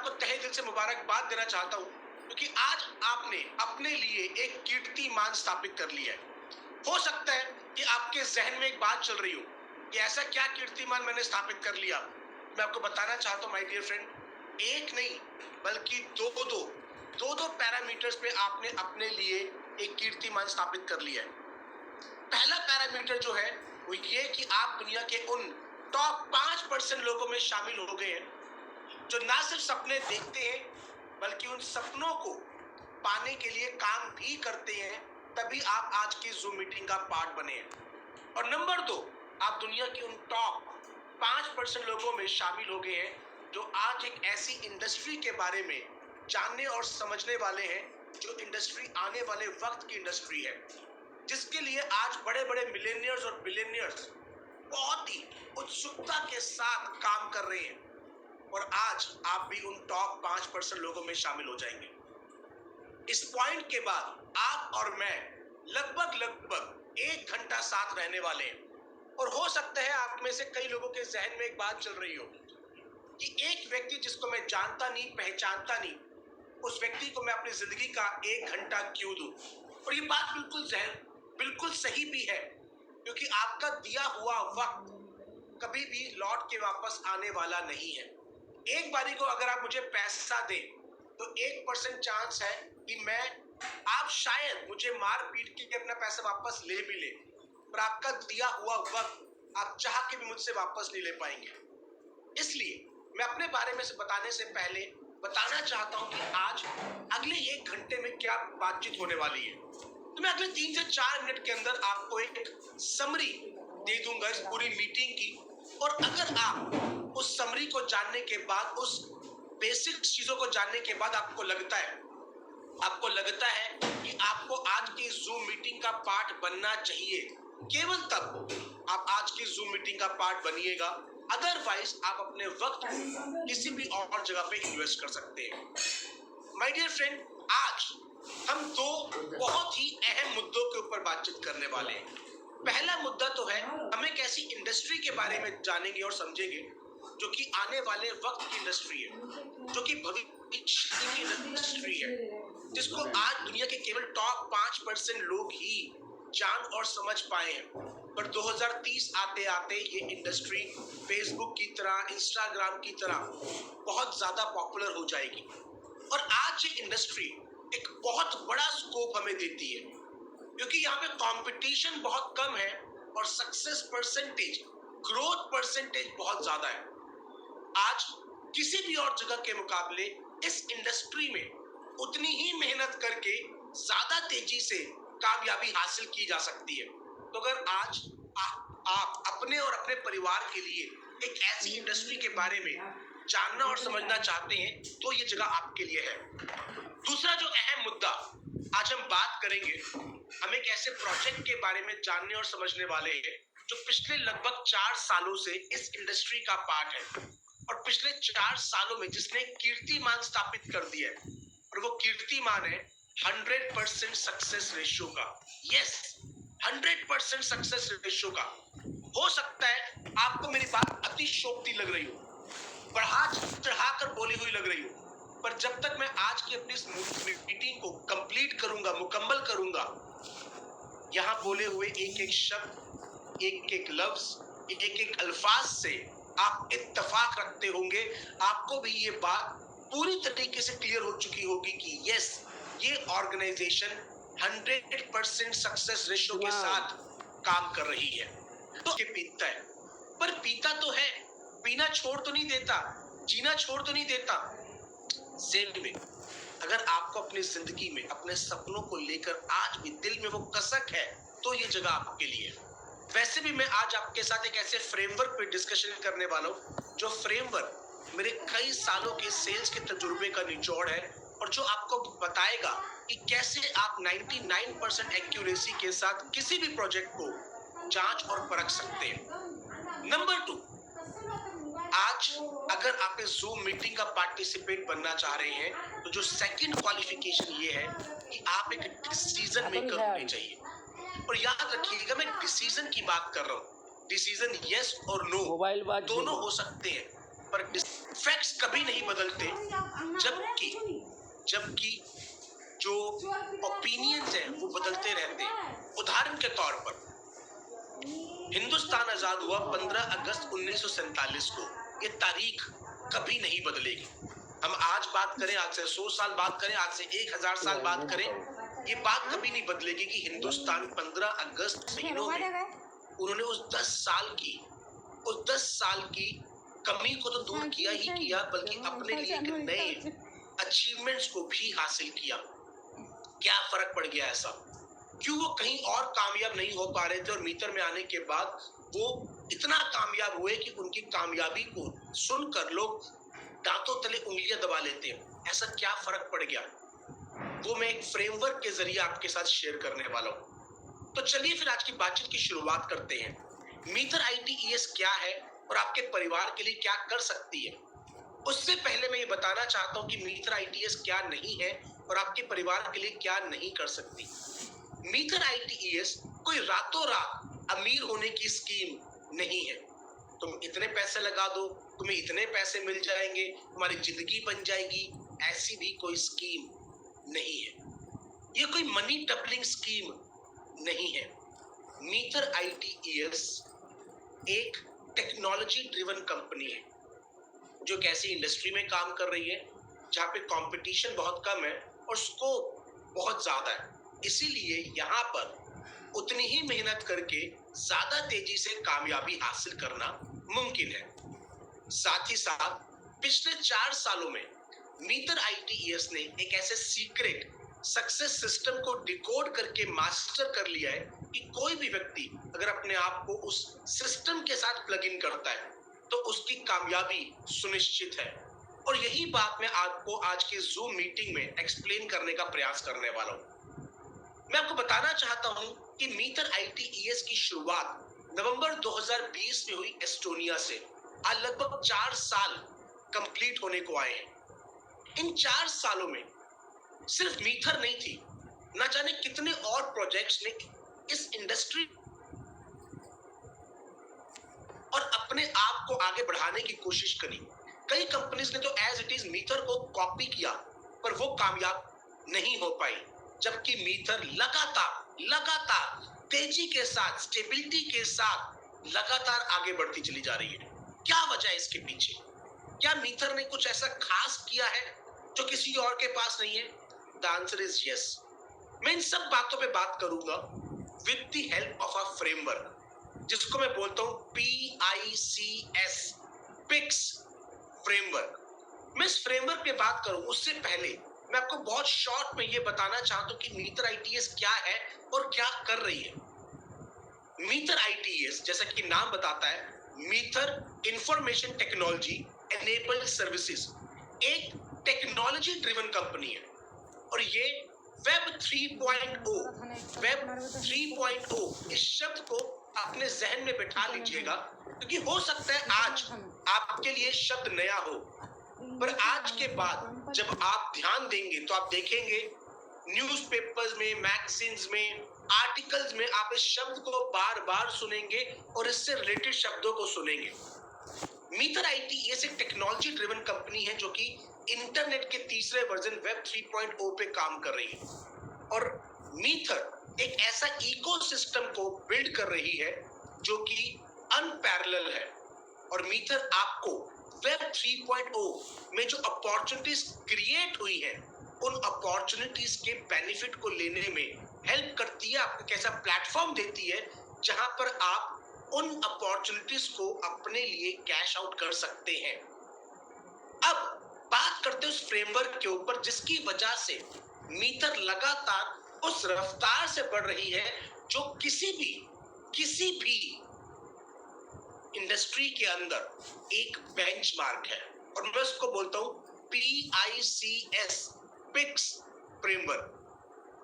आपको तहे दिल से मुबारकबाद देना चाहता हूँ, क्योंकि आज आपने अपने लिए एक कीर्तिमान स्थापित कर लिया है। हो सकता है कि आपके जहन में एक बात चल रही हो कि ऐसा क्या कीर्तिमान मैंने स्थापित कर लिया। मैं आपको बताना चाहता हूँ माय डियर फ्रेंड, एक नहीं बल्कि दो पैरामीटर्स पे आपने अपने लिए एक कीर्तिमान स्थापित कर लिया है। पहला पैरामीटर जो है वो ये कि आप दुनिया के उन टॉप 5% लोगों में शामिल हो गए हैं जो ना सिर्फ सपने देखते हैं बल्कि उन सपनों को पाने के लिए काम भी करते हैं, तभी आप आज की जूम मीटिंग का पार्ट बने हैं। और नंबर 2, आप दुनिया के उन टॉप 5% लोगों में शामिल हो गए हैं जो आज एक ऐसी इंडस्ट्री के बारे में जानने और समझने वाले हैं जो इंडस्ट्री आने वाले वक्त की इंडस्ट्री है, जिसके लिए आज बड़े बड़े मिलेनियर्स और बिलियनियर्स बहुत ही उत्सुकता के साथ काम कर रहे हैं। और आज आप भी उन टॉप 5% लोगों में शामिल हो जाएंगे। इस पॉइंट के बाद आप और मैं लगभग 1 घंटा साथ रहने वाले हैं। और हो सकता है आप में से कई लोगों के जहन में एक बात चल रही हो कि एक व्यक्ति जिसको मैं जानता नहीं, पहचानता नहीं, उस व्यक्ति को मैं अपनी जिंदगी का 1 घंटा क्यों दूं। और ये बात बिल्कुल सही भी है, क्योंकि आपका दिया हुआ वक्त कभी भी लौट के वापस आने वाला नहीं है। एक बारी को अगर आप मुझे पैसा दें तो 1% चांस है कि आप शायद मुझे मार पीट के अपना पैसा वापस ले भी ले, पर आपका दिया हुआ वक्त आप चाह के भी मुझसे वापस नहीं ले पाएंगे। इसलिए मैं अपने बारे में से बताने से पहले बताना चाहता हूं कि आज अगले 1 घंटे में क्या बातचीत होने वाली है। तो मैं अगले 3 से 4 मिनट के अंदर आपको एक समरी दे दूंगा इस पूरी मीटिंग की। और अगर आप उस समरी को जानने के बाद, उस बेसिक चीजों को जानने के बाद आपको लगता है कि आपको आज की जूम मीटिंग का पार्ट बनना चाहिए, केवल तब आप आज की जूम मीटिंग का पार्ट बनिएगा। अदरवाइज आप अपने वक्त को किसी भी और जगह पे इन्वेस्ट कर सकते हैं। माय डियर फ्रेंड, आज हम 2 बहुत ही अहम मुद्दों के ऊपर बातचीत करने वाले हैं। पहला मुद्दा तो है, हम एक ऐसी इंडस्ट्री के बारे में जानेंगे और समझेंगे जो कि आने वाले वक्त की इंडस्ट्री है, जो कि भविष्य की इंडस्ट्री है, जिसको आज दुनिया के केवल टॉप 5% लोग ही जान और समझ पाए हैं। पर 2030 आते आते ये इंडस्ट्री फेसबुक की तरह, इंस्टाग्राम की तरह बहुत ज्यादा पॉपुलर हो जाएगी। और आज ये इंडस्ट्री एक बहुत बड़ा स्कोप हमें देती है, क्योंकि यहाँ पे कंपटीशन बहुत कम है और सक्सेस परसेंटेज, ग्रोथ परसेंटेज बहुत ज्यादा है। आज किसी भी और जगह के मुकाबले इस इंडस्ट्री में उतनी ही मेहनत करके ज्यादा तेजी से कामयाबी हासिल की जा सकती है। तो अगर आज आप अपने और अपने परिवार के लिए एक ऐसी इंडस्ट्री के बारे में जानना और समझना चाहते हैं तो ये जगह आपके लिए है। दूसरा जो अहम मुद्दा आज हम बात करेंगे, हम एक ऐसे प्रोजेक्ट के बारे में जानने और समझने वाले हैं जो पिछले लगभग 4 सालों से इस इंडस्ट्री का पार्ट है, और पिछले 4 सालों में जिसने कीर्तिमान स्थापित कर दिया है, और वो कीर्तिमान है 100% सक्सेस रेशियो का। यस, 100% सक्सेस रेशियो का। हो सकता है आपको मेरी बात अतिशयोक्ति लग रही हो, बढ़ा चढ़ाकर बोली हुई लग रही हो, पर जब तक मैं आज की अपनी इस मीटिंग को कंप्लीट करूंगा, मुकम्मल करूंगा, यहाँ बोले हुए एक एक शब्द, एक एक लफ्ज, एक एक अल्फाज से आप इत्तेफाक रखते होंगे, आपको भी ये बात पूरी तरीके से क्लियर हो चुकी होगी कि यस, ये ऑर्गेनाइजेशन 100% सक्सेस रेशियो के साथ काम कर रही है। तो पीता है, पर पीता तो है, पीना छोड़ तो नहीं देता, जीना छोड़ तो नहीं देता। सेम में अगर आपको अपनी जिंदगी में अपने सपनों को लेकर आज भी दिल में वो कसक है, तो ये जगह आपके लिए है। वैसे भी मैं आज आपके साथ एक ऐसे फ्रेमवर्क पे डिस्कशन करने वाला हूँ, जो फ्रेमवर्क मेरे कई सालों के सेल्स के तजुर्बे का निचोड़ है, और जो आपको बताएगा कि कैसे आप 99% एक्यूरेसी के साथ किसी भी प्रोजेक्ट को जांच और परख सकते हैं। नंबर 2, आज अगर आप इस जूम मीटिंग का पार्टिसिपेट बनना चाह रहे हैं तो जो सेकंड क्वालिफिकेशन ये है कि आप एक डिसीजन मेकर होने चाहिए। और याद रखिएगा, मैं डिसीजन की बात कर रहा हूँ। डिसीजन यस और नो दोनों हो सकते हैं, पर फैक्ट्स कभी नहीं बदलते, जबकि जो ओपिनियंस हैं वो बदलते रहते हैं। उदाहरण के तौर पर हिंदुस्तान आजाद हुआ 15 अगस्त 1947 को। ये तारीख कभी नहीं बदलेगी। हम आज बात करें, आज से 100 साल बात करें, आज से 1000 साल बात करें, ये बात कभी नहीं बदलेगी कि हिंदुस्तान 15 अगस्त महीनों में उन्होंने उस 10 साल की कमी को तो दूर किया ही किया, बल्कि अपने लिए एक नए अचीवमेंट्स को भी हासिल किया। क्या फर्क पड़ गया ऐसा? क्यों वो कहीं और कामयाब नहीं हो पा रहे थे और मीटर में आने के बाद वो इतना कामयाब हुए कि उनकी कामयाबी को सुनकर लोग दांतों तले उंगलियां दबा लेते हैं? ऐसा क्या फर्क पड़ गया, वो मैं एक फ्रेमवर्क के जरिए आपके साथ शेयर करने वाला हूं। तो चलिए फिर आज की बातचीत की शुरुआत करते हैं। मीटर ITES क्या है और आपके परिवार के लिए क्या कर सकती है? उससे पहले मैं ये बताना चाहता हूं कि मीटर ITES क्या नहीं है और आपके परिवार के लिए क्या नहीं कर सकती। मीटर ITES कोई रातों रात अमीर होने की स्कीम नहीं है। तुम इतने पैसे लगा दो, तुम्हें इतने पैसे मिल जाएंगे, तुम्हारी जिंदगी बन जाएगी, ऐसी भी कोई स्कीम नहीं है। ये कोई मनी डबलिंग स्कीम नहीं है। मीटर ITES एक टेक्नोलॉजी ड्रिवन कंपनी है जो एक ऐसी इंडस्ट्री में काम कर रही है जहाँ पे कंपटीशन बहुत कम है और स्कोप बहुत ज्यादा है। इसीलिए यहाँ पर उतनी ही मेहनत करके ज्यादा तेजी से कामयाबी हासिल करना मुमकिन है। साथ ही साथ पिछले 4 सालों में मीटर ITES ने एक ऐसे सीक्रेट सक्सेस सिस्टम को डिकोड करके मास्टर कर लिया है कि कोई भी व्यक्ति अगर अपने आप को उस सिस्टम के साथ प्लग इन करता है तो उसकी कामयाबी सुनिश्चित है। और यही बात मैं आपको आज की जूम मीटिंग में एक्सप्लेन करने का प्रयास करने वाला हूँ। मैं आपको बताना चाहता हूं कि मीटर ITES की शुरुआत नवंबर 2020 में हुई एस्टोनिया से। आज लगभग 4 साल कंप्लीट होने को आए हैं। इन 4 सालों में सिर्फ मीटर नहीं थी, ना जाने कितने और प्रोजेक्ट्स ने इस इंडस्ट्री और अपने आप को आगे बढ़ाने की कोशिश करी। कई कंपनीज ने तो एज इट इज मीटर को कॉपी किया, पर वो कामयाब नहीं हो पाई, जबकि मीटर लगातार तेजी के साथ, स्टेबिलिटी के साथ लगातार आगे बढ़ती चली जा रही है। क्या वजह है इसके पीछे? क्या मीटर ने कुछ ऐसा खास किया है जो किसी और के पास नहीं है? The answer is yes. मैं इन सब बातों पे बात करूंगा with the help of a framework, जिसको मैं बोलता हूं PICS, पिक्स फ्रेमवर्क। मैं इस फ्रेमवर्क पे बात करूं उससे पहले मैं आपको बहुत शॉर्ट में ये बताना चाहता हूं कि मीटर ITES क्या है और क्या कर रही है। मीटर ITES जैसा कि नाम बताता है, meter information technology enabled services, एक टेक्नोलॉजी ड्रिवन कंपनी है। और ये वेब 3.0 इस शब्द को अपने जहन में बैठा लीजिएगा, क्योंकि हो सकता है आज आपके लिए शब्द नया हो, पर आज के बाद जब आप ध्यान देंगे तो आप देखेंगे न्यूज़पेपर्स में, मैगजीन्स में, आर्टिकल्स में आप इस शब्द को बार बार सुनेंगे और इससे रिलेटेड शब्दों को सुनेंगे। मीटर ITES एक टेक्नोलॉजी ड्रिवन कंपनी है जो कि इंटरनेट के तीसरे वर्जन वेब 3.0 पे काम कर रही है। और मीटर एक ऐसा इकोसिस्टम को बिल्ड कर रही है जो कि अनपैरेलल है। और मीटर आपको वेब 3.0 में जो अपॉर्चुनिटीज क्रिएट हुई हैं, उन अपॉर्चुनिटीज के बेनिफिट को लेने में हेल्प करती है, आपको कैसा प्लेटफॉर्म देती है जहां पर आप उन अपॉर्चुनिटीज को अपने लिए कैश आउट कर सकते हैं। अब बात करते हैं उस फ्रेमवर्क के ऊपर जिसकी वजह से मीटर लगातार उस रफ्तार से बढ़ रही है जो किसी भी इंडस्ट्री के अंदर एक बेंचमार्क है। और मैं उसको बोलता हूं PICS, pics framework.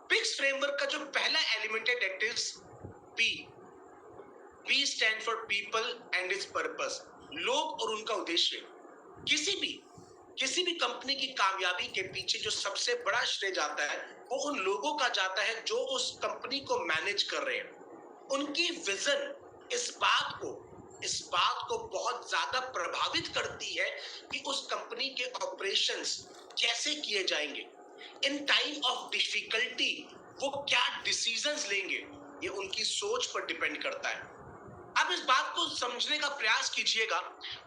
Pics framework का जो पहला एलिमेंट है that is P stand for people and its purpose, लोग और उनका उद्देश्य। किसी भी कंपनी की कामयाबी के पीछे जो सबसे बड़ा श्रेय जाता है वो उन लोगों का जाता है जो उस कंपनी को मैनेज कर रहे हैं। उनकी विजन इस बात को इस बात को बहुत ज्यादा प्रभावित करती है कि उस कंपनी के ऑपरेशंस कैसे किए जाएंगे। इन टाइम ऑफ डिफिकल्टी वो क्या डिसीजंस लेंगे, ये उनकी सोच पर डिपेंड करता है। आप इस बात को समझने का प्रयास कीजिएगा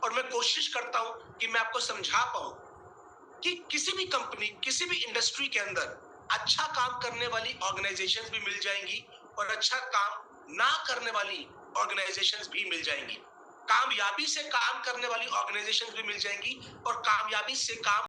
और मैं कोशिश करता हूं कि मैं आपको समझा पाऊं कि किसी भी कंपनी, किसी भी इंडस्ट्री के अंदर अच्छा काम करने वाली ऑर्गेनाइजेशंस भी मिल जाएंगी और अच्छा काम ना करने वाली ऑर्गेनाइजेशंस भी मिल जाएंगी। कामयाबी से काम करने वाली ऑर्गेनाइजेशंस भी मिल जाएंगी और कामयाबी से काम